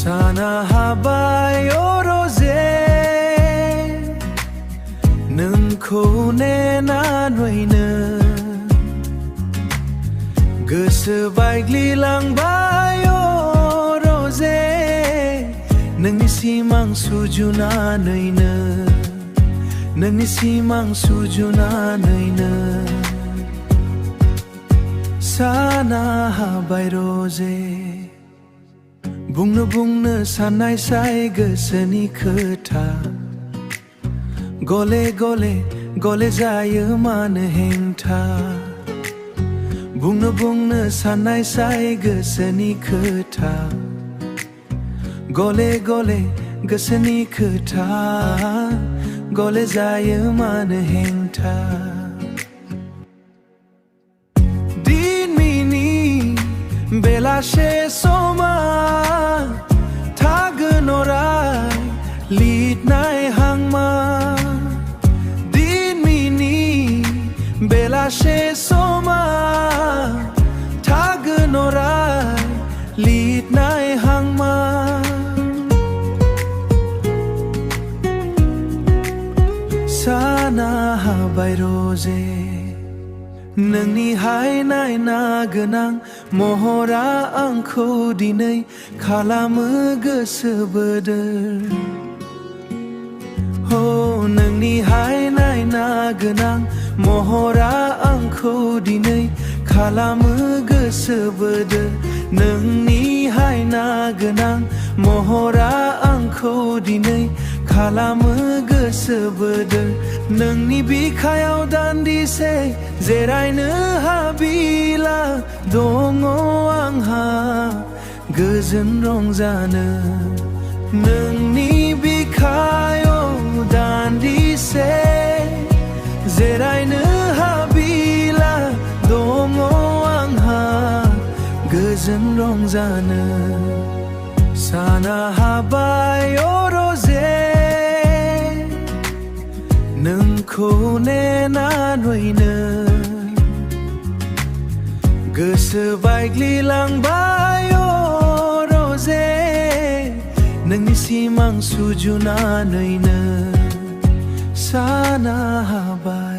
साना हाबाय रजे नोंखौ नेनानैनो गोसो बायग्लिलांबाय रजे नोंनि सिमां सुजुनानैनो नोंनि सिमां सुजुनानैनो साना हाबाय रजे बुंनो साननायसाय गोसोनि खोथा गले गले गले जायो मानो हेंथा बुंनो साननायसाय गोसोनि खोथा गले गले गोसोनि खोथा गले जायो मानो हेंथा बेलासे समा थागोन अराय लिरनाय हांमा दिन मिनि बेलासे समा थागोन अराय लिरनाय हांमा साना हाबाय रजे नोंनि हायनायना गोनां महरा आंखौ दिनै खालामो गोसो बोदोर हो नोंनि हायनायना गोनां महरा आंखौ दिनै खालामो गोसो बोदोर नोंनि हायना गोनां महरा आंखौ दिनै खालामो गोसो बोदोर नोंनि बिखायाव दान्दिसे जिरायनो हाबिला दङ आंहा गोजोन रंजानो नोंनि बिखायाव दान्दिसे जिरायनो हाबिला दङ आंहा गोजोन रंजानो साना हाबाय रजे नोंखौ नेनानैनो गोसो बायग्लिलांबाय रजे नोंनि सिमां सुजुनानैनो साना हाबाय